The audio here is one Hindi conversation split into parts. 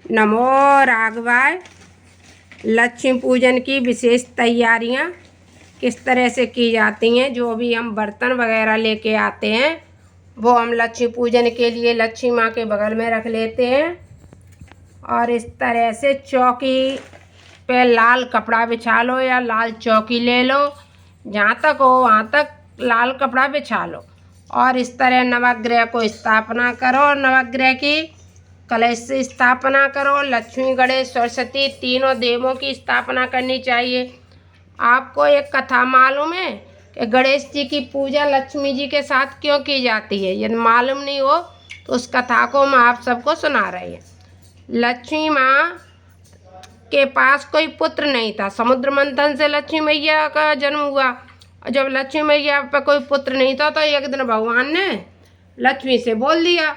नमो राघवाय। लक्ष्मी पूजन की विशेष तैयारियां किस तरह से की जाती हैं। जो भी हम बर्तन वगैरह लेके आते हैं वो हम लक्ष्मी पूजन के लिए लक्ष्मी माँ के बगल में रख लेते हैं और इस तरह से चौकी पे लाल कपड़ा बिछा लो या लाल चौकी ले लो, जहाँ तक हो वहाँ तक लाल कपड़ा बिछा लो और इस तरह नवग्रह को स्थापना करो। नवग्रह की कलश से स्थापना करो। लक्ष्मी, गणेश, सरस्वती तीनों देवों की स्थापना करनी चाहिए। आपको एक कथा मालूम है कि गणेश जी की पूजा लक्ष्मी जी के साथ क्यों की जाती है? यदि मालूम नहीं हो तो उस कथा को मैं आप सबको सुना रही हूँ। लक्ष्मी माँ के पास कोई पुत्र नहीं था। समुद्र मंथन से लक्ष्मी मैया का जन्म हुआ और जब लक्ष्मी मैया पर कोई पुत्र नहीं था तो एक दिन भगवान ने लक्ष्मी से बोल दिया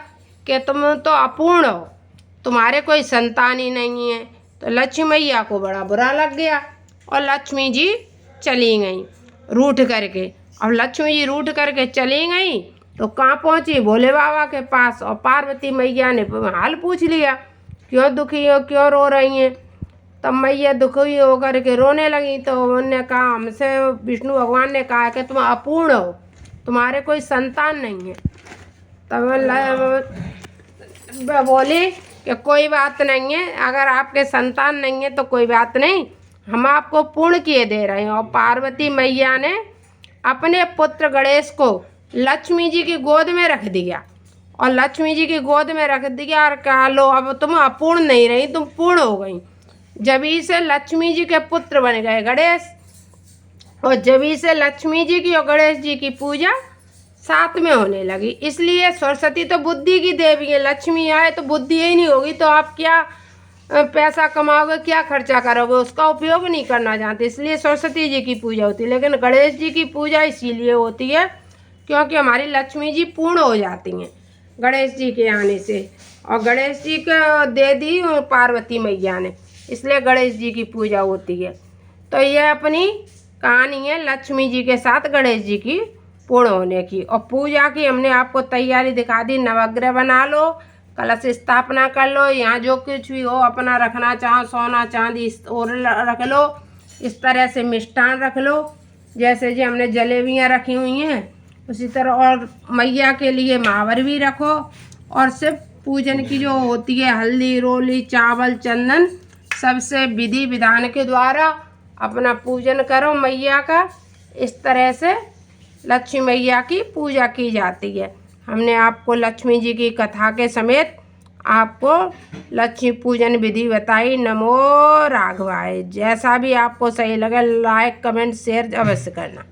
कि तुम तो अपूर्ण हो, तुम्हारे कोई संतान ही नहीं है। तो लक्ष्मी मैया को बड़ा बुरा लग गया और लक्ष्मी जी चली गई रूठ करके। अब लक्ष्मी जी रूठ करके चली गई तो कहाँ पहुँची? भोले बाबा के पास। और पार्वती मैया ने हाल पूछ लिया, क्यों दुखी हो, क्यों रो रही हैं? तब मैया दुखी हो करके रोने लगी। तो उन्होंने कहा, हमसे विष्णु भगवान ने कहा कि तुम अपूर्ण हो, तुम्हारे कोई संतान नहीं है। तब बोली कि कोई बात नहीं है, अगर आपके संतान नहीं है तो कोई बात नहीं, हम आपको पूर्ण किए दे रहे हैं। और पार्वती मैया ने अपने पुत्र गणेश को लक्ष्मी जी की गोद में रख दिया और लक्ष्मी जी की गोद में रख दिया और कहा, लो अब तुम अपूर्ण नहीं रही, तुम पूर्ण हो गई। जभी से लक्ष्मी जी के पुत्र बन गए गणेश और जभी से लक्ष्मी जी की और गणेश जी की पूजा साथ में होने लगी। इसलिए सरस्वती तो बुद्धि की देवी है, लक्ष्मी आए तो बुद्धि ही नहीं होगी तो आप क्या पैसा कमाओगे, क्या खर्चा करोगे, उसका उपयोग नहीं करना जानते। इसलिए सरस्वती जी की पूजा होती है। लेकिन गणेश जी की पूजा इसीलिए होती है क्योंकि हमारी लक्ष्मी जी पूर्ण हो जाती हैं गणेश जी के आने से। और गणेश जी को दे दी पार्वती मैया ने, इसलिए गणेश जी की पूजा होती है। तो ये अपनी कहानी है लक्ष्मी जी के साथ गणेश जी की पूर्ण होने की। और पूजा की हमने आपको तैयारी दिखा दी। नवग्रह बना लो, कलश स्थापना कर लो, यहाँ जो कुछ भी हो अपना रखना चाहो, सोना चांदी और रख लो। इस तरह से मिष्ठान रख लो, जैसे जी हमने जलेबियाँ रखी हुई हैं उसी तरह। और मैया के लिए महावर भी रखो। और सिर्फ पूजन की जो होती है हल्दी, रोली, चावल, चंदन, सबसे विधि विधान के द्वारा अपना पूजन करो मैया का। इस तरह से लक्ष्मी मैया की पूजा की जाती है। हमने आपको लक्ष्मी जी की कथा के समेत आपको लक्ष्मी पूजन विधि बताई। नमो राघवाय। जैसा भी आपको सही लगे लाइक, कमेंट, शेयर अवश्य करना।